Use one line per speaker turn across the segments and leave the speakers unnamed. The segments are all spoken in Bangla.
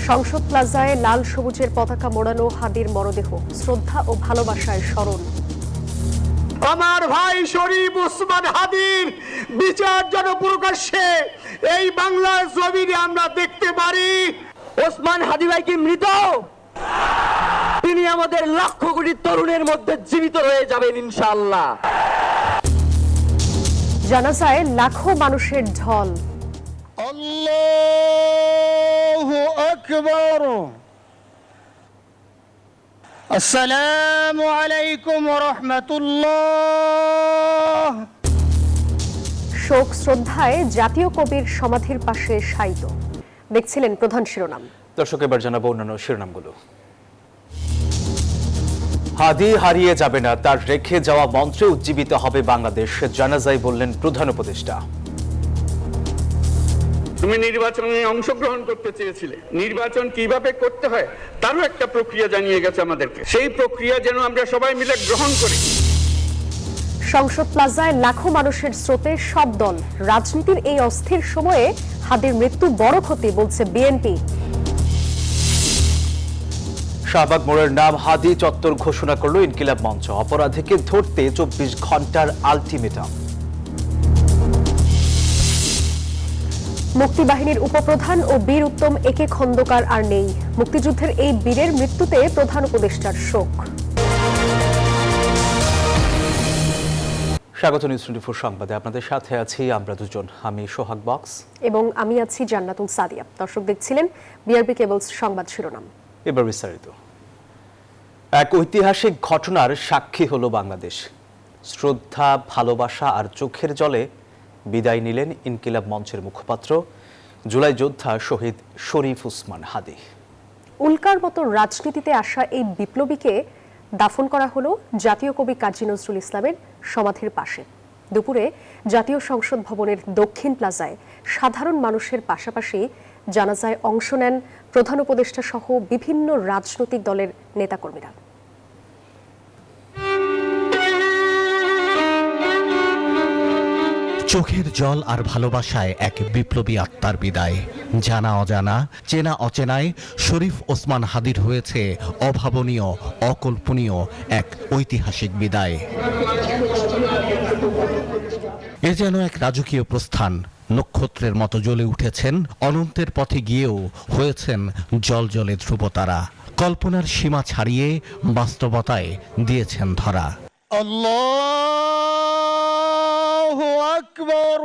সংসদ প্লাজায় লাল সবুজের পতাকা মোড়ানো হাদির মরদেহ শ্রদ্ধা ও ভালোবাসায় স্মরণ।
আমার ভাই শরীফ ওসমান হাদির বিচার যেন প্রকাশ্যে এই বাংলার জমিনে আমরা দেখতে পারি।
ওসমান হাদি ভাই কি মৃত? তিনি আমাদের লক্ষ কোটি তরুণের মধ্যে জীবিত রয়ে যাবেন ইনশাআল্লাহ।
জানাজায় লাখো মানুষের ঢল।
আল্লাহু আকবার। আসসালামু আলাইকুম ওয়া রাহমাতুল্লাহ।
শোক শ্রদ্ধায় জাতীয় কবির সমাধির পাশে শায়িত। দেখছিলেন প্রধান শিরোনাম।
দর্শক, এবার জানাবো অন্যান্য শিরোনামগুলো। হাদি হারিয়ে যাবে না, তার রেখে যাওয়া মন্ত্রে উজ্জীবিত হবে বাংলাদেশ, জানাজায় বললেন প্রধান উপদেষ্টা।
তুমি নির্বাচনে অংশগ্রহণ করতে চেয়েছিলে, নির্বাচন কিভাবে করতে হয় তারও একটা প্রক্রিয়া জানিয়ে গেছে আমাদেরকে, সেই প্রক্রিয়া যেন আমরা সবাই মিলে গ্রহণ করি।
সংসদ প্লাজায় লাখো মানুষের স্রোতে সব দল। রাজনীতির এই অস্থির সময়ে হাদির মৃত্যু বড় ক্ষতি বলছে বিএনপি।
শাহবাগ মোড়ের নাম হাদি চত্বর ঘোষণা করল ইনকিলাব মঞ্চ, অপরাধীকে ধরতে 24 ঘন্টার আলটিমেটাম।
মুক্তিবাহিনীর উপপ্রধান ও বীর উত্তম একে খন্দকার আর নেই। মুক্তিযুদ্ধের এই বীরের মৃত্যুতে প্রধান উপদেষ্টার শোক।
স্বাগত নিউজ 24 সংবাদে, আপনাদের সাথে আছি আমরা দুজন, আমি সোহাগ বক্স
এবং আমি আছি জান্নাতুল সাদিয়া। দর্শক, দেখছিলেন বিআরবি কেবলস সংবাদ শিরোনাম।
এবার বিস্তারিত। এক ঐতিহাসিক ঘটনার সাক্ষী হলো বাংলাদেশ। শ্রদ্ধা, ভালোবাসা আর চোখের জলে বিদায় নিলেন ইনকিলাব মঞ্চের মুখপাত্র, জুলাই যোদ্ধা শহীদ শরীফ ওসমান হাদি।
উল্কার মতো রাজনীতিতে আসা এই বিপ্লবীকে দাফন করা হলো জাতীয় কবি কাজী নজরুল ইসলামের সমাধির পাশে। দুপুরে জাতীয় সংসদ ভবনের দক্ষিণ প্লাজায় সাধারণ মানুষের পাশাপাশি জানাজায় অংশ নেন প্রধান উপদেষ্টা সহ বিভিন্ন রাজনৈতিক দলের নেতাকর্মীরা।
চোখের জল আর ভালোবাসায় এক বিপ্লবী আত্মার বিদায়। জানা অজানা, চেনা অচেনায় শরীফ ওসমান হাদির হয়েছে অভাবনীয়, অকল্পনীয় এক ঐতিহাসিক বিদায়। এ যেন এক রাজকীয় প্রস্থান। নক্ষত্রের মতো জ্বলে উঠেছেন, অনন্তের পথে গিয়েও হয়েছেন জলজলে ধ্রুবতারা। কল্পনার সীমা ছাড়িয়ে বাস্তবতায় দিয়েছেন ধরা।
আল্লাহু আকবার।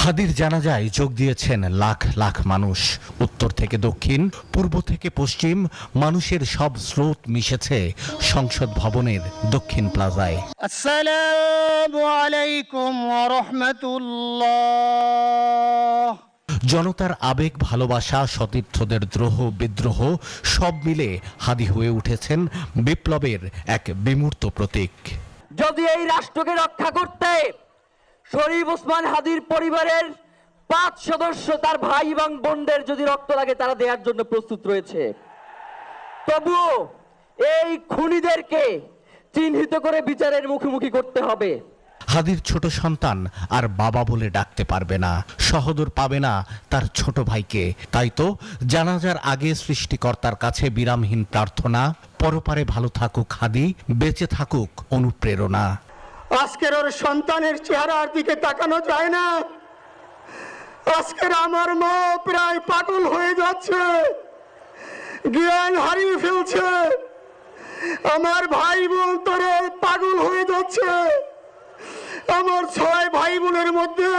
হাদির জানাজায় যোগ দিয়েছেন লাখ লাখ মানুষ। উত্তর থেকে দক্ষিণ, পূর্ব থেকে পশ্চিম, মানুষের সব স্রোত মিশেছে সংসদ ভবনের দক্ষিণ প্লাজায়।
আসসালামু আলাইকুম ওয়া রাহমাতুল্লাহ।
জনতার আবেগ, ভালোবাসা, সতীর্থদের দ্রোহ বিদ্রোহ সব মিলে হাদি হয়ে উঠেছেন বিপ্লবের এক বিমূর্ত প্রতীক।
যদি এই রাষ্ট্রকে রক্ষা করতে শরীফ ওসমান হাদির পরিবারের 5 সদস্য, তার ভাই এবং বোনদের যদি রক্ত লাগে তারা দেওয়ার জন্য প্রস্তুত রয়েছে, তবুও এই খুনিদেরকে চিহ্নিত করে বিচারের মুখোমুখি করতে হবে।
হাদির ছোট সন্তান আর বাবা বলে ডাকতে পারবে না, সহোদর পাবে না তার ছোট ভাইকে। তাই তো জানাজার আগে সৃষ্টিকর্তার কাছে বিরামহীন প্রার্থনা, পরপারে ভালো থাকুক হাদি, বেঁচে থাকুক অনুপ্রেরণা।
আজকের ওর সন্তানের চেহারার দিকে তাকানো যায় না। আজকের আমার মা প্রায় পাগল হয়ে যাচ্ছে, জ্ঞান হারিয়ে ফেলছে। আমার ভাই বোন তোরে পাগল হয়ে যাচ্ছে। আমার 6 ভাই বোনের মধ্যে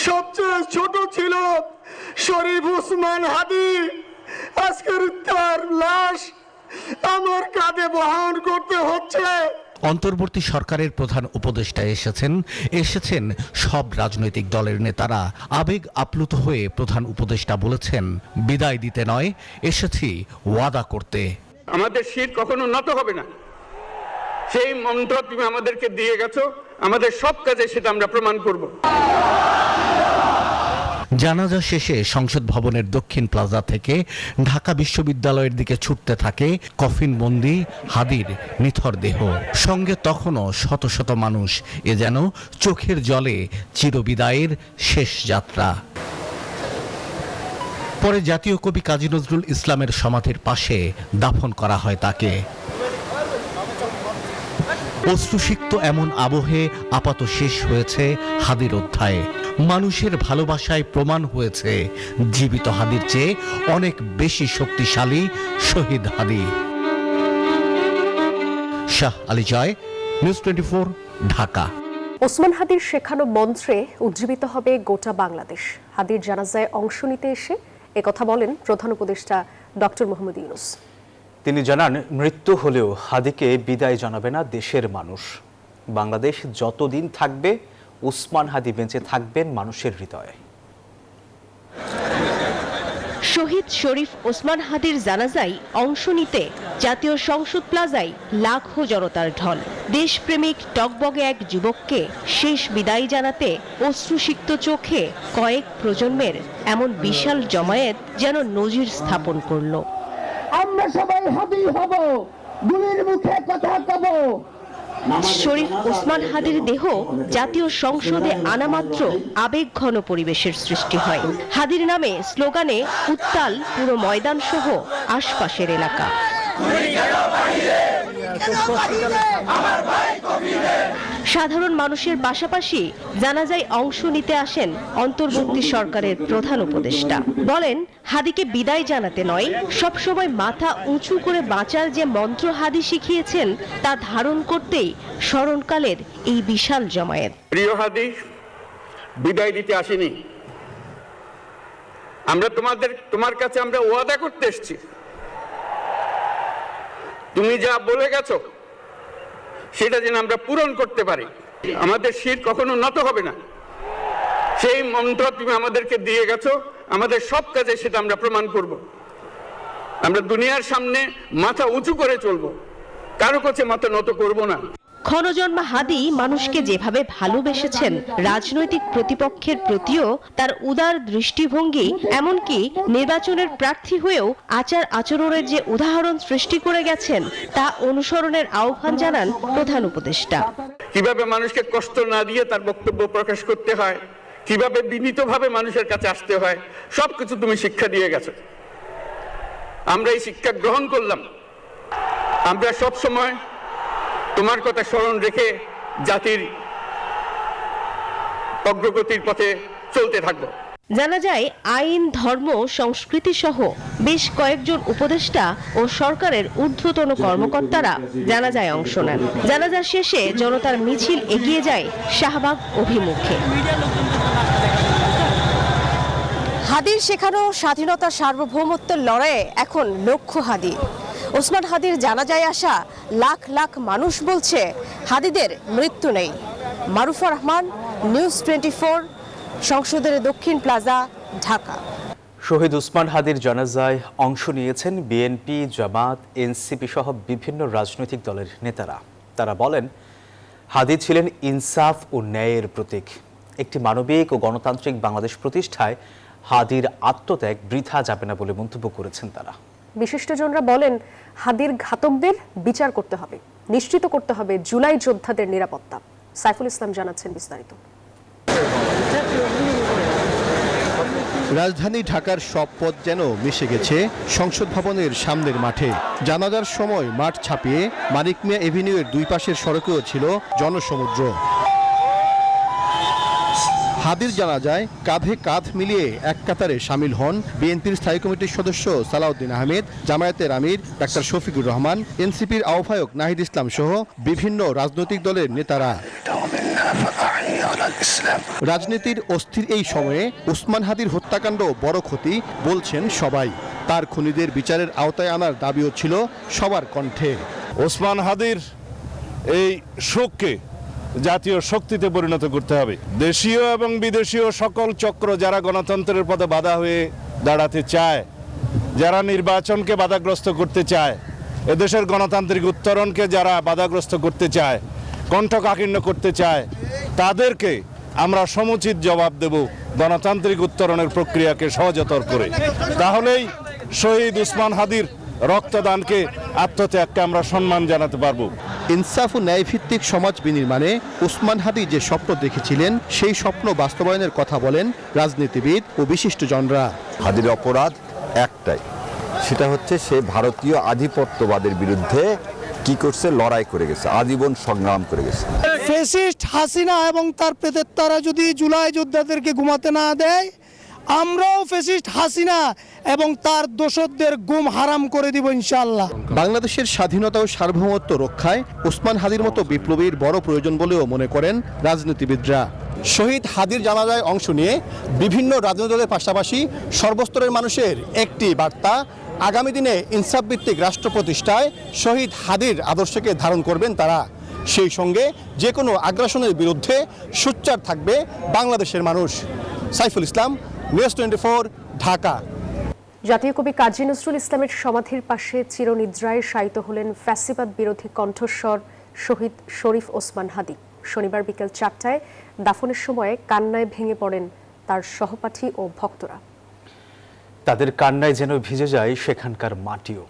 সবচেয়ে ছোট ছিল শরীফ ওসমান হাদি। আজকের তার লাশ আমার কাঁধে বহন করতে হচ্ছে।
অন্তর্বর্তী সরকারের প্রধান উপদেষ্টা এসেছেন সব রাজনৈতিক দলের নেতারা। আবেগ আপ্লুত হয়ে প্রধান উপদেষ্টা বলেছেন, বিদায় দিতে নয়, এসেছি ওয়াদা করতে।
আমাদের শির কখনো নত হবে না, সেই মন্ত্র তুমি আমাদেরকে দিয়ে গেছো, আমাদের সব কাজে সেটা আমরা প্রমাণ করব।
জানাজা শেষে সংসদ ভবনের দক্ষিণ প্লাজা থেকে ঢাকা বিশ্ববিদ্যালয়ের দিকে ছুটতে থাকে কফিনবন্দি হাদির নিথর দেহ। সঙ্গে তখনও শত শত মানুষ। এ যেন চোখের জলে চিরবিদায়ের শেষ যাত্রা। পরে জাতীয় কবি কাজী নজরুল ইসলামের সমাধির পাশে দাফন করা হয় তাকে। অশ্রুসিক্ত এমন আবহে আপাত শেষ হয়েছে হাদির অধ্যায়। মানুষের ভালোবাসায় প্রমাণ হয়েছে জীবিত হাদির চেয়ে অনেক বেশি শক্তিশালী শহীদ হাদি। শাহ আলী জয়, নিউজ 24, ঢাকা।
ওসমান হাদির শেখানো মন্ত্রে উজ্জীবিত হবে গোটা বাংলাদেশ। হাদির জানাজায় অংশ নিতে এসে একথা বলেন প্রধান উপদেষ্টা ডক্টর মোহাম্মদ ইউনূস।
তিনি জানান, মৃত্যু হলেও হাদিকে বিদায় জানাবে না দেশের মানুষ। বাংলাদেশ যতদিন থাকবে ওসমান হাদি বেঁচে থাকবেন মানুষের হৃদয়ে।
শহীদ শরীফ ওসমান হাদির জানাজায় অংশ নিতে জাতীয় সংসদ প্লাজায় লাখো জনতার ঢল। দেশপ্রেমিক টগবগে এক যুবককে শেষ বিদায় জানাতে অশ্রুসিক্ত চোখে কয়েক প্রজন্মের এমন বিশাল জমায়েত যেন নজির স্থাপন করল।
আমরা সবাই হাদি হব, গুলির মুখে কথা কব।
শরীফ ওসমান হাদির দেহ জাতীয় সংসদে আনা মাত্র আবেগঘন পরিবেশের সৃষ্টি হয়। হাদির নামে স্লোগানে উত্তাল পুরো ময়দান সহ আশপাশের এলাকা। সাধারণ মানুষের পাশাপাশি জানাজায় অংশ নিতে আসেন অন্তর্বর্তী সরকারের প্রধান উপদেষ্টা। বলেন, হাদিকে বিদায় জানাতে নয়, সবসময় মাথা উঁচু করে বাঁচার যে মন্ত্র হাদি শিখিয়েছেন তা ধারণ করতেই স্মরণকালের এই বিশাল জমায়েত।
প্রিয় হাদি, বিদায় দিতে আসিনি, আমরা তোমার কাছে আমরা ওয়াদা করতে এসেছি। তুমি যা বলে গেছো সেটা যেন আমরা পূরণ করতে পারি। আমাদের শির কখনো নত হবে না, সেই মন্ত্র তুমি আমাদেরকে দিয়ে গেছো। আমাদের সব কাজে সেটা আমরা প্রমাণ করব। আমরা দুনিয়ার সামনে মাথা উঁচু করে চলবো, কারো কাছে মাথা নত করব না।
ক্ষণজন্মা হাদি মানুষকে যেভাবে ভালোবেসেছেন, রাজনৈতিক প্রতিপক্ষের প্রতিও তার উদার দৃষ্টিভঙ্গি, এমনকি নির্বাচনের প্রার্থী হয়েও আচার আচরণের যে উদাহরণ সৃষ্টি করে গেছেন তা অনুসরণের আহ্বান জানান প্রধান উপদেষ্টা।
কিভাবে মানুষকে কষ্ট না দিয়ে তার বক্তব্য প্রকাশ করতে হয়, কিভাবে বিনীতভাবে মানুষের কাছে আসতে হয়, সবকিছু তুমি শিক্ষা দিয়ে গেছো। আমরা এই শিক্ষা গ্রহণ করলাম। আমরা সব সময় তোমার কথা স্মরণ রেখে জাতির অগ্রগতির পথে চলতে থাকবো।
জানা যায়, আইন, ধর্ম, সংস্কৃতি সহ বেশ কয়েকজন উপদেষ্টা ও সরকারের ঊর্ধ্বতন কর্মকর্তারা জানাজায় অংশ নেন। জানাজা শেষে জনতার মিছিল এগিয়ে যায় শাহবাগ অভিমুখে।
হাদির শেখানো স্বাধীনতা সার্বভৌমত্বের লড়াইয়ে এখন লক্ষ্য হাদি। ওসমান হাদির জানাজায় আসা লাখ লাখ মানুষ বলছে হাদিদের মৃত্যু নেই। মারুফা রহমান, নিউজ 24, সংসদের দক্ষিণ প্লাজা, ঢাকা।
শহীদ ওসমান হাদির জানাজায় অংশ নিয়েছেন বিএনপি, জামাত, এনসিপি সহ বিভিন্ন রাজনৈতিক দলের নেতারা। তারা বলেন, হাদি ছিলেন ইনসাফ ও ন্যায়ের প্রতীক। একটি মানবিক ও গণতান্ত্রিক বাংলাদেশ প্রতিষ্ঠায় হাদির আত্মত্যাগ বৃথা যাবে না বলে মন্তব্য করেছেন তারা।
বিশিষ্টজনরা বলেন, হাদির ঘাতকদের বিচার করতে হবে, নিশ্চিত করতে হবে জুলাই যোদ্ধাদের নিরাপত্তা। সাইফুল ইসলাম জানাচ্ছেন বিস্তারিত।
রাজধানী ঢাকার সব পথ যেন মিশে গেছে সংসদ ভবনের সামনের মাঠে। জানাজার সময় মাঠ ছাপিয়ে মানিক মিয়া এভিনিউয়ের দুই পাশের সড়কেও ছিল জনসমুদ্র। হাদির জানাজায় কাঁধে কাঁধ মিলিয়ে এক কাতারে সামিল হন বিএনপির স্থায়ী কমিটির সদস্য সালাউদ্দিন আহমেদ, জামায়াতের আমির ডাক্তার শফিকুর রহমান, এনসিপির আহ্বায়ক নাহিদ ইসলাম সহ বিভিন্ন রাজনৈতিক দলের নেতারা। রাজনীতির অস্থির এই সময়ে ওসমান হাদির হত্যাকাণ্ড বড় ক্ষতি বলছেন সবাই। তার খুনিদের বিচারের আওতায় আনার দাবিও ছিল সবার কণ্ঠে।
ওসমান হাদির এই শোককে জাতীয় শক্তিতে পরিণত করতে হবে। দেশীয় এবং বিদেশীয় সকল চক্র যারা গণতন্ত্রের পথে বাধা হয়ে দাঁড়াতে চায়, যারা নির্বাচনকে বাধাগ্রস্ত করতে চায়, এদেশের গণতান্ত্রিক উত্তরণকে যারা বাধাগ্রস্ত করতে চায়, কণ্ঠকাঠিন্য করতে চায়, তাদেরকে আমরা সমুচিত জবাব দেব গণতান্ত্রিক উত্তরণের প্রক্রিয়াকে সহজতর করে। তাহলেই শহীদ ওসমান হাদির রক্তদানকে, আত্মত্যাগকে আমরা সম্মান জানাতে পারবো।
ইনসাফ ও ন্যায়ভিত্তিক সমাজ বিনির্মাণে ওসমান হাদি যে স্বপ্ন দেখেছিলেন সেই স্বপ্ন বাস্তবায়নের কথা বলেন রাজনীতিবিদ ও বিশিষ্টজনরা।
হাদির অপরাধ একটাই, সেটা হচ্ছে সে ভারতীয় আধিপত্যবাদের বিরুদ্ধে কি করছে, লড়াই করে গেছে, আজীবন সংগ্রাম করে গেছে।
ফ্যাসিস্ট হাসিনা এবং তার প্রেতাত্মারা যদি জুলাই যোদ্ধাদেরকে ঘুমাতে না দেয়, আমরাও ফ্যাসিস্ট হাসিনা এবং তার দোসরদের গুম হারাম করে দিব ইনশাআল্লাহ।
বাংলাদেশের স্বাধীনতা ও সার্বভৌমত্ব রক্ষায় ওসমান হাদির মতো বিপ্লবীর বড় প্রয়োজন বলেও মনে করেন রাজনীতিবিদরা। শহীদ হাদির জানাজায় অংশ নিয়ে বিভিন্ন রাজনৈতিক দলের পাশাপাশি সর্বস্তরের মানুষের একটি বার্তা, আগামী দিনে ইনসাফ ভিত্তিক রাষ্ট্র প্রতিষ্ঠায় শহীদ হাদির আদর্শকে ধারণ করবেন তারা। সেই সঙ্গে যে কোনো আগ্রাসনের বিরুদ্ধে সোচ্চার থাকবে বাংলাদেশের মানুষ। সাইফুল ইসলাম, নিউজ 24, ঢাকা।
জাতীয় কবি কাজী নজরুল ইসলামের সমাধির পাশে চিরনিদ্রায় শায়িত হলেন ফ্যাসিবাদ বিরোধী কণ্ঠস্বর শহীদ শরীফ ওসমান হাদি। শনিবার বিকেল 4টায় দাফনের সময় কান্নায় ভেঙে পড়েন তার সহপাঠী ও ভক্তরা।
তাদের কান্নায় যেন ভিজে যায় সেখানকার মাটিও।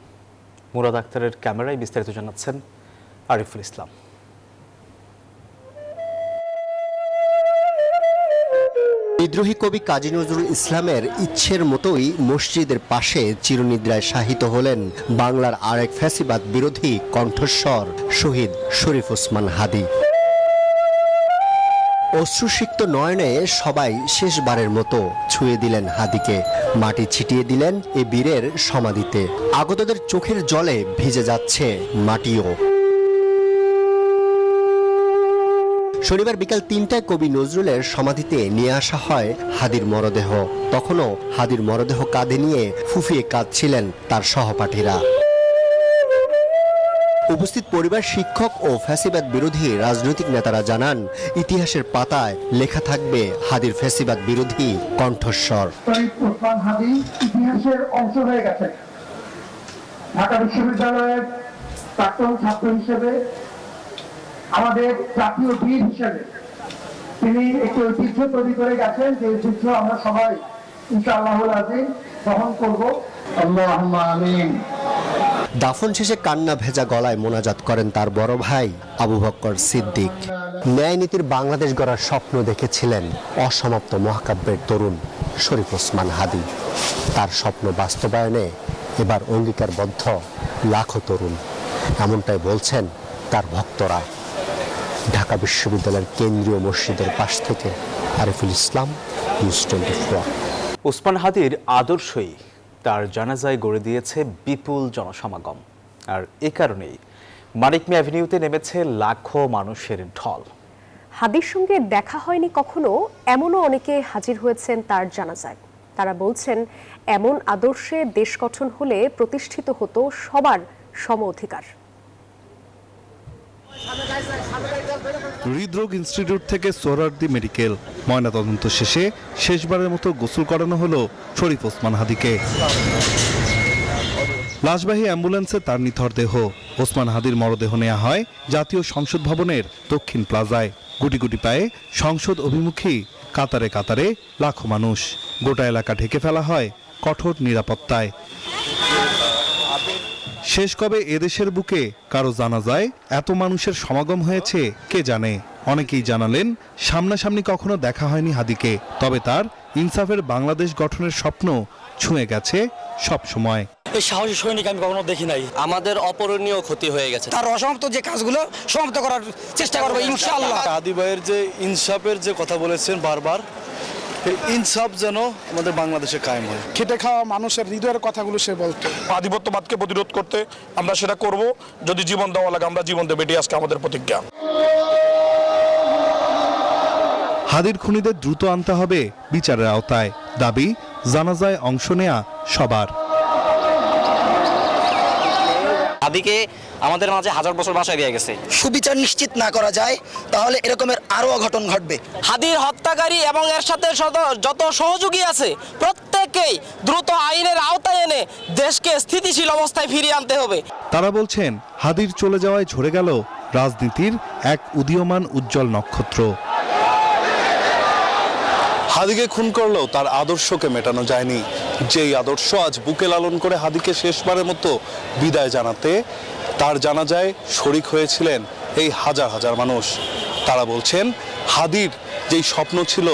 মুরাদ আক্তারের ক্যামেরায় বিস্তারিত জানাচ্ছেন আরিফুল ইসলাম।
বিদ্রোহী কবি কাজী নজরুল ইসলামের ইচ্ছের মতোই মসজিদের পাশে চিরনিদ্রায় শায়িত হলেন বাংলার আরেক ফ্যাসিবাদ বিরোধী কণ্ঠস্বর শহীদ শরীফ ওসমান হাদি। অশ্রুসিক্ত নয়নে সবাই শেষবারের মতো ছুঁয়ে দিলেন হাদিকে, মাটি ছিটিয়ে দিলেন এ বীরের সমাধিতে। আগতদের চোখের জলে ভিজে যাচ্ছে মাটিও। শনিবার বিকাল 3টায় কবি নজরুলের সমাধিতে নিয়ে আসা হয় হাদির মরদেহ। তখনও হাদির মরদেহ কাঁধে নিয়ে ফুফিয়ে কাঁদছিলেন তার সহপাঠীরা। উপস্থিত পরিবার, শিক্ষক ও ফ্যাসিবাদ বিরোধী রাজনৈতিক নেতারা জানান, ইতিহাসের পাতায় লেখা থাকবে হাদির ফ্যাসিবাদ বিরোধী কণ্ঠস্বর।
ওসমান হাদি ইতিহাসের অংশ হয়ে গেছে। ঢাকা বিশ্ববিদ্যালয়ের প্রাক্তন ছাত্র হিসেবে, আমাদের জাতীয় বীর হিসেবে তিনি একটি ঐতিহ্য তৈরি করে গেছেন, যে ঐতিহ্য আমরা সবাই ইনশাআল্লাহুল আযীম গ্রহণ করব। আল্লাহুম্মা আমিন।
দাফন শেষে কান্না ভেজা গলায় মোনাজাত করেন তার বড় ভাই আবু বকর সিদ্দিক। ন্যায় নীতির বাংলাদেশ গড়ার স্বপ্ন দেখেছিলেন অসমাপ্ত মহাকাব্যের তরুণ শরীফ ওসমান হাদি। তার স্বপ্ন বাস্তবায়নে এবার অঙ্গীকারবদ্ধ লাখো তরুণ, এমনটাই বলছেন তার ভক্তরা। ঢাকা বিশ্ববিদ্যালয়ের কেন্দ্রীয় মসজিদের পাশ থেকে আরিফুল ইসলাম, নিউজ 24।
ওসমান হাদির আদর্শই তার জানাজায় গড়ে দিয়েছে বিপুল জনসমাগম, আর এ কারণেই মানিক মিয়া অ্যাভিনিউতে নেমেছে লাখো মানুষের ঢল।
হাদির সঙ্গে দেখা হয়নি কখনো, এমনও অনেকে হাজির হয়েছেন তার জানাজায়। তারা বলছেন, এমন আদর্শে দেশ গঠন হলে প্রতিষ্ঠিত হতো সবার সম অধিকার।
হৃদরোগ ইনস্টিটিউট থেকে সোহরাওয়ার্দী মেডিকেল, ময়নাতদন্ত শেষে শেষবারের মতো গোসল করানো হলো শরীফ ওসমান হাদিকে। লাশবাহী অ্যাম্বুলেন্সে তার নিথর দেহ। ওসমান হাদির মরদেহ নেওয়া হয় জাতীয় সংসদ ভবনের দক্ষিণ প্লাজায়। গুটি গুটি পায়ে সংসদ অভিমুখী কাতারে কাতারে লাখো মানুষ। গোটা এলাকা ঢেকে ফেলা হয় কঠোর নিরাপত্তায়। শেষ কবে এদেশের বুকে কারো জানাজায় এত মানুষের সমাগম হয়েছে কে জানে। অনেকেই জানালেন, সামনাসামনি কখনো দেখা হয়নি হাদিকে, তবে তার ইনসাফের বাংলাদেশ গঠনের স্বপ্ন ছুঁয়ে গেছে সব সময়।
এই সাহসী সৈনিক আমি কখনো দেখি নাই। আমাদের অপূরণীয় ক্ষতি হয়ে গেছে। তার অসমাপ্ত যে কাজগুলো সমাপ্ত করার চেষ্টা করবো ইনশাআল্লাহ।
হাদি ভাইয়ের যে ইনসাফের যে কথা বলেছেন বারবার, ইনসাফ যেন আমাদের বাংলাদেশে কায়েম হয়।
খেটে খাওয়া মানুষের হৃদয়ের কথাগুলো সে বলতো।
আধিপত্যবাদকে প্রতিরোধ করতে আমরা সেটা করব, যদি জীবন দেওয়া লাগে আমরা জীবন দেব, এটি আজকে আমাদের প্রতিজ্ঞা।
হাদির খুনিদের দ্রুত আনতে হবে বিচারের আওতায়, দাবি জানাজায় অংশ নেয়া সবার।
হাদিকে আমাদের মাঝে হাজার বছর বাসায় দিয়ে গেছে।
সুবিচার নিশ্চিত না করা যায় তাহলে এরকমের আরো অঘটন ঘটবে।
হাদির হত্যাকারী এবং এর সাথে যত সহযোগী আছে প্রত্যেককেই দ্রুত আইনের আওতায় এনে দেশকে স্থিতিশীল অবস্থায় ফিরিয়ে আনতে হবে।
তারা বলছেন, হাদির চলে যাওয়ায় ঝরে গেল রাজনীতির এক উদীয়মান উজ্জ্বল নক্ষত্র।
হাদিকে খুন করলেও তার আদর্শকে মেটানো যায়নি। যেই আদর্শ আজ বুকে লালন করে হাদিকে শেষবারের মতো বিদায় জানাতে
তার জানাজায় শরিক হয়েছিলেন এই হাজার হাজার মানুষ। তারা বলছেন হাদির যেই স্বপ্ন ছিল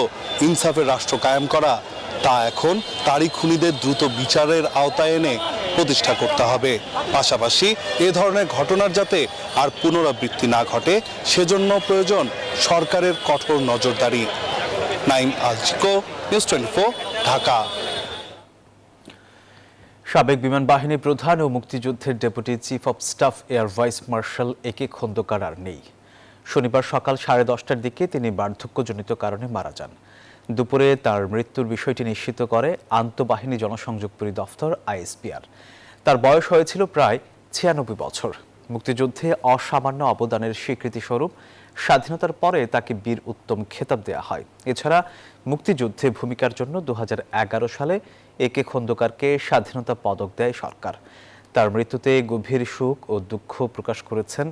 ইনসাফের রাষ্ট্র কায়েম করা, তা এখন তারই খুনিদের দ্রুত বিচারের আওতায় এনে প্রতিষ্ঠা করতে হবে। পাশাপাশি এ ধরনের ঘটনার যাতে আর পুনরাবৃত্তি না ঘটে সেজন্য প্রয়োজন সরকারের কঠোর নজরদারি। নাইম আলচিকো, নিউজ 24, ঢাকা।
সাবেক বিমান বাহিনী প্রধান ও মুক্তিযুদ্ধের deputy chief of staff air vice marshal একে খন্দকার আর নেই। শনিবার সকাল 10:30টার দিকে তিনি বার্ধক্যজনিত কারণে মারা যান। দুপুরে তার মৃত্যুর বিষয়টি নিশ্চিত করে আন্তঃবাহিনী জনসংযোগ পরিদপ্তর আইএসপিআর। তার বয়স হয়েছিল প্রায় 96 বছর। মুক্তিযুদ্ধে অসামান্য অবদানের স্বীকৃতিস্বরূপ স্বাধীনতার পরে তাকে বীর উত্তম খেতাব দেওয়া হয়। এছাড়া মুক্তিযুদ্ধে ভূমিকার জন্য 2011 সালে একে খন্দকারকে স্বাধীনতা পদক দেয় সরকার। তার মৃত্যুতে গভীর শোক ও দুঃখ প্রকাশ করেছেন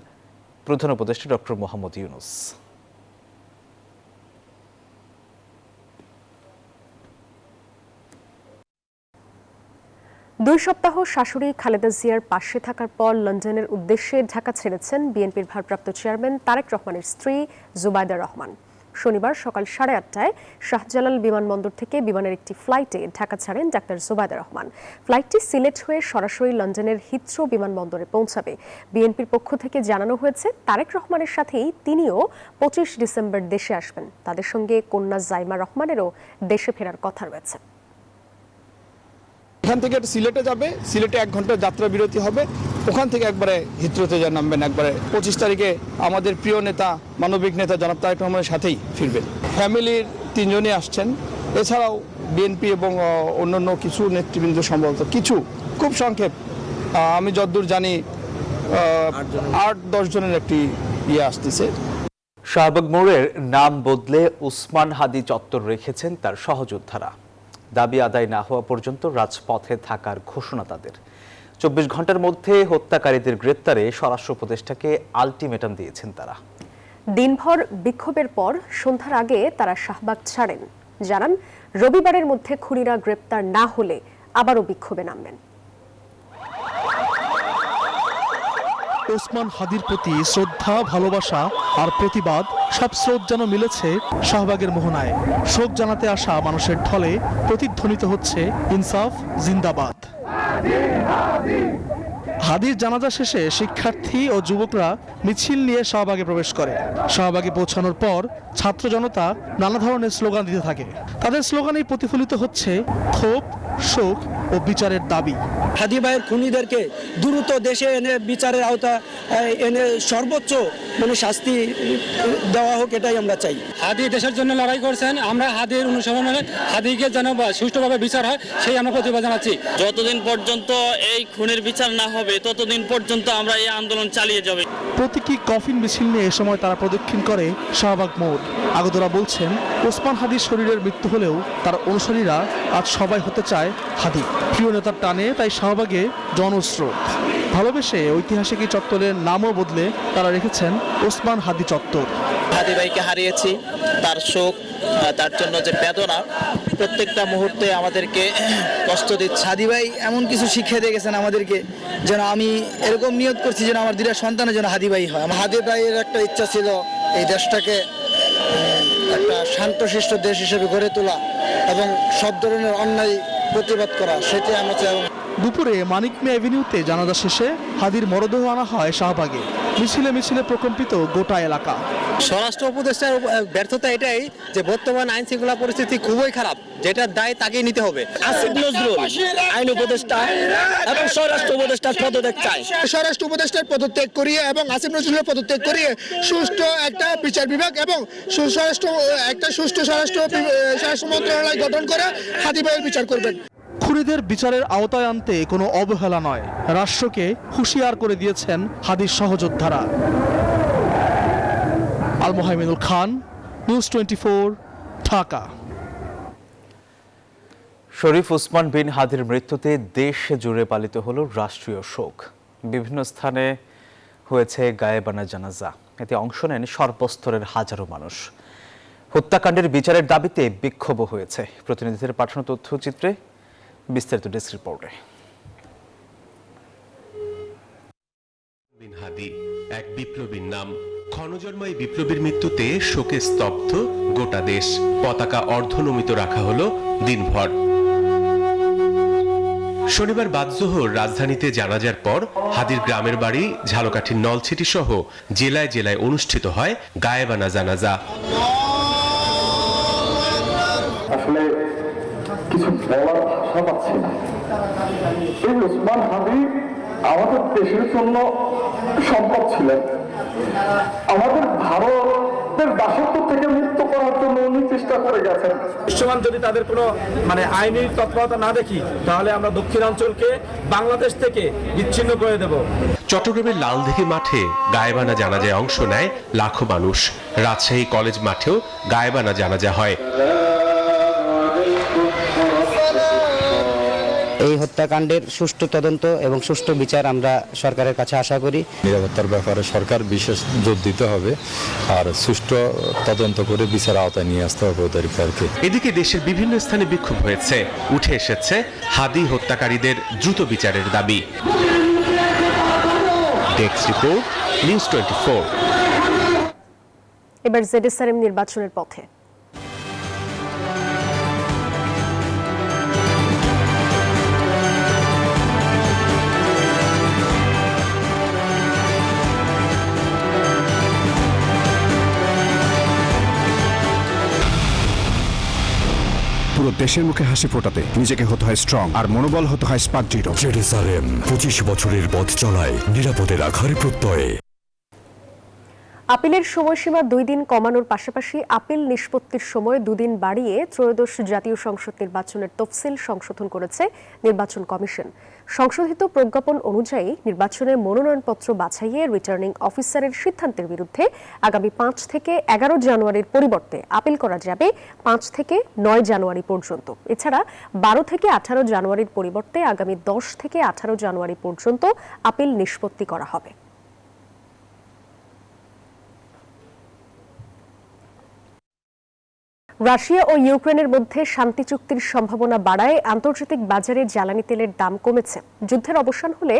প্রধান উপদেষ্টা ডক্টর মোহাম্মদ ইউনূস।
দুই সপ্তাহ শাশুড়ি খালেদা জিয়ার পাশে থাকার পর লন্ডনের উদ্দেশ্যে ঢাকা ছেড়েছেন বিএনপির ভারপ্রাপ্ত চেয়ারম্যান তারেক রহমানের স্ত্রী জুবাইদা রহমান। শনিবার সকাল 8:30টায় শাহজালাল বিমানবন্দর থেকে বিমানের একটি ফ্লাইটে ঢাকা ছাড়েন ডাক্তার জুবাইদা রহমান। ফ্লাইটটি সিলেট হয়ে সরাসরি লন্ডনের হিথ্রো বিমানবন্দরে পৌঁছাবে। বিএনপির পক্ষ থেকে জানানো হয়েছে তারেক রহমানের সাথেই তিনিও 25 ডিসেম্বর দেশে আসবেন। তাদের সঙ্গে কন্যা জাইমা রহমানেরও দেশে ফেরার কথা রয়েছে।
এখান থেকে সিলেটে যাবে, সিলেটে 1 ঘন্টা যাত্রা বিরতি হবে, ওখান থেকে একবারে হিথ্রোতে নামবেন। একবারে 25 তারিখে আমাদের প্রিয় নেতা, মানবিক নেতা জনাব তারেক রহমানের সাথেই ফিরবেন। ফ্যামিলির 3 জনই আসছেন, এছাড়াও বিএনপি এবং অন্যান্য কিছু নেতৃবৃন্দ সম্ভবত কিছু, খুব সংক্ষেপ আমি যতদূর জানি 8-10 জনের একটি আসতেছে।
শাহবাগ মোড়ের নাম বদলে উসমান হাদি চত্বর রেখেছেন তার সহযোদ্ধারা। দাবি আদায় না হওয়া পর্যন্ত রাজপথে থাকার ঘোষণা তাদের। 24 ঘন্টার মধ্যে হত্যাকারীদের গ্রেপ্তারে স্বরাষ্ট্র উপদেষ্টাকে আলটিমেটাম দিয়েছেন তারা।
দিনভর বিক্ষোভের পর সন্ধ্যার আগে তারা শাহবাগ ছাড়েন। জানান রবিবারের মধ্যে খুনিরা গ্রেপ্তার না হলে আবারও বিক্ষোভে নামবেন।
ওসমান হাদির প্রতি শ্রদ্ধা, ভালোবাসা আর প্রতিবাদ সব স্রোত যেন মিলেছে শাহবাগের মোহনায়। শোক জানাতে আসা মানুষের ঢলে প্রতিধ্বনিত হচ্ছে ইনসাফ জিন্দাবাদ। হাদির জানাজা শেষে শিক্ষার্থী ও যুবকরা মিছিল নিয়ে শাহবাগে প্রবেশ করে। শাহবাগে পৌঁছানোর পর ছাত্র জনতা নানা ধরনের স্লোগান দিতে থাকে। তাদের স্লোগানেই প্রতিফলিত হচ্ছে ক্ষোভ, শোক ও বিচারের দাবি।
হাদি ভাইয়ের খুনিদেরকে দ্রুত দেশে এনে বিচারের আওতা এনে সর্বোচ্চ শাস্তি দেওয়া হোক, এটাই আমরা চাই।
হাদি দেশের জন্য লড়াই করছেন, আমরা হাদির অনুসরণে হাদিকে যেন সুষ্ঠুভাবে বিচার হয় সেই আমরা প্রতিবাদ জানাচ্ছি।
যতদিন পর্যন্ত এই খুনের বিচার না হবে ততদিন পর্যন্ত আমরা এই আন্দোলন চালিয়ে যাব।
প্রতীকী কফিন মিছিল নিয়ে এ সময় তারা প্রদক্ষিণ করে শাহবাগ মোড়। আগতরা বলছেন ওসমান হাদির শরীরের মৃত্যু হলেও তার অনুসারীরা আজ সবাই হতে চায় হাদি। প্রিয় নেতার টানে তাই শাহবাগে জনস্রোত। ভালোবেসে ঐতিহাসিক এই চত্বরের নামও বদলে তারা রেখেছেন ওসমান হাদি চত্বর।
হাদি ভাইকে হারিয়েছি, তার শোক, তার জন্য যে বেদনা প্রত্যেকটা মুহূর্তে আমাদেরকে কষ্ট দিচ্ছে।
হাদি ভাই এমন কিছু শিখিয়ে দিয়ে গেছেন আমাদেরকে, যেন আমি এরকম নিয়ত করছি যেন আমার 2টা সন্তানের যেন হাদি ভাই হয়। আমার হাদি ভাইয়ের একটা ইচ্ছা ছিল এই দেশটাকে একটা শান্তশিষ্ট দেশ হিসেবে গড়ে তোলা এবং সব ধরনের অন্যায় প্রতিবাদ করা, সেটাই আমরা চাই।
দুপুরে মানিক মে অ্যাভিনিউতে জানাজা শেষে হাদির মরদেহ আনা হয় শাহবাগে। মিছিলে মিছিলে প্রকম্পিত গোটা এলাকা।
স্বরাষ্ট্র উপদেষ্টার ব্যর্থতা এটাই যে বর্তমান আইন শৃঙ্খলা পরিস্থিতি খুবই খারাপ, যেটার দায় তাকেই নিতে হবে। আসিফ নজরুল আইন উপদেষ্টা এবং স্বরাষ্ট্র উপদেষ্টার পদত্যাগ চাই।
স্বরাষ্ট্র উপদেষ্টার পদত্যাগ করিয়ে এবং আসিফ নজরুলের পদত্যাগ করিয়ে সুষ্ঠু একটা বিচার বিভাগ এবং সুষ্ঠু স্বরাষ্ট্র মন্ত্রণালয় গঠন করে হাদি ভাইয়ের বিচার করবেন।
খুনিদের বিচারের আওতায় আনতে কোনো অবহেলা নয়, রাষ্ট্রকে হুঁশিয়ার করে দিয়েছেন হাদির সহযোদ্ধারা। আল মোহাইমিনুল খান, নিউজ 24, ঢাকা।
শরীফ ওসমান বিন হাদির মৃত্যুতে দেশ জুড়ে পালিত হলো রাষ্ট্রীয় শোক। বিভিন্ন স্থানে হয়েছে গায়েবানা জানাজা। এতে অংশ নেন সর্বস্তরের হাজারো মানুষ। হত্যাকাণ্ডের বিচারের দাবিতে বিক্ষোভ হয়েছে। প্রতিনিধিদের পাঠানো তথ্যচিত্রে বিস্তারিত ডেস্ক রিপোর্টে।
এক বিপ্লবীর নাম। ক্ষণজন্ম এই বিপ্লবীর মৃত্যুতে শোকে স্তব্ধ গোটা দেশ। পতাকা অর্ধনমিত রাখা হলো দিনভর। শনিবার বাদজোহর রাজধানীতে জানাজার পর হাদির গ্রামের বাড়ি ঝালকাঠির নলছিটি সহ জেলায় জেলায় অনুষ্ঠিত হয় গায়েবানা জানাজা।
আসলে কিছু বলার ভাষা পাচ্ছি না। এই ওসমান হাদি আমাদের দেশের জন্য সম্পদ ছিলেন। আমাদের ভারতের দাসত্ব থেকে মুক্ত করার জন্য উনি চেষ্টা করে গেছেন।
দৃশ্যমান যদি তাদের কোনো আইনি তৎপরতা না দেখি, তাহলে আমরা দক্ষিণাঞ্চলকে বাংলাদেশ থেকে বিচ্ছিন্ন করে দেব।
চট্টগ্রামের লালদিঘি মাঠে গায়েবানা জানাজায় অংশ নেয় লাখো মানুষ। রাজশাহী কলেজ মাঠেও গায়েবানা জানাজা হয়।
এই হত্যাকাণ্ডের সুষ্ঠু তদন্ত এবং সুষ্ঠু বিচার আমরা সরকারের কাছে আশা করি।
নিরাপত্তার ব্যাপারে সরকার বিশেষ জোর দিতে হবে, আর সুষ্ঠু তদন্ত করে বিচার আওতায় নিয়ে আসতে হবে ওদেরকে।
এদিকে দেশের বিভিন্ন স্থানে বিক্ষোভ হয়েছে। উঠে এসেছে হাদি হত্যাকারীদের দ্রুত বিচারের দাবি। Desk report, news 24।
এবার জেডএসআরএম নির্বাচনের পথে।
পুরো দেশের মুখে হাসি ফোটাতে নিজেকে হতে হয় স্ট্রং, আর মনোবল হতে হয় স্পার্ক জিরো।
জেডএসআরএম 25 বছরের পথ চলায় নিরাপদে রাখার প্রত্যয়ে।
আপিলের সময়সীমা 2 দিন কমানোর পাশাপাশি আপিল নিষ্পত্তির সময় 2 দিন বাড়িয়ে ত্রয়োদশ জাতীয় সংসদ নির্বাচনের তফসিল সংশোধন করেছে নির্বাচন কমিশন। সংশোধিত প্রজ্ঞাপন অনুযায়ী নির্বাচনে মনোনয়নপত্র বাছাইয়ে রিটার্নিং অফিসারের সিদ্ধান্তের বিরুদ্ধে আগামী 5 থেকে 11 জানুয়ারির পরিবর্তে আপিল করা যাবে 5 থেকে 9 জানুয়ারি পর্যন্ত। এছাড়া 12 থেকে 18 জানুয়ারির পরিবর্তে আগামী 10 থেকে 18 জানুয়ারি পর্যন্ত আপিল নিষ্পত্তি করা হবে। রাশিয়া ও ইউক্রেনের মধ্যে শান্তি চুক্তির সম্ভাবনা বাড়ায় আন্তর্জাতিক বাজারে জ্বালানি তেলের দাম কমেছে। যুদ্ধের অবসান হলে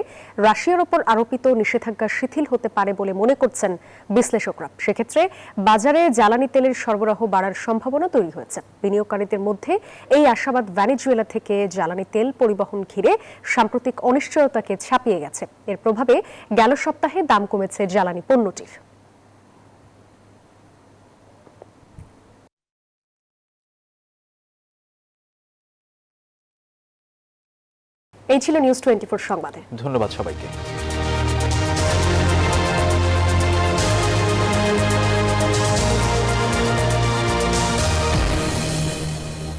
রাশিয়ার ওপর আরোপিত নিষেধাজ্ঞা শিথিল হতে পারে বলে মনে করছেন বিশ্লেষকরা। সেক্ষেত্রে বাজারে জ্বালানি তেলের সরবরাহ বাড়ার সম্ভাবনা তৈরি হয়েছে। বিনিয়োগকারীদের মধ্যে এই আশাবাদ ভেনেজুয়েলা থেকে জ্বালানি তেল পরিবহন ঘিরে সাম্প্রতিক অনিশ্চয়তাকে ছাপিয়ে গেছে। এর প্রভাবে গেল সপ্তাহে দাম কমেছে জ্বালানি পণ্যটির। এই ছিল নিউজ 24 সংবাদে।
ধন্যবাদ সবাইকে।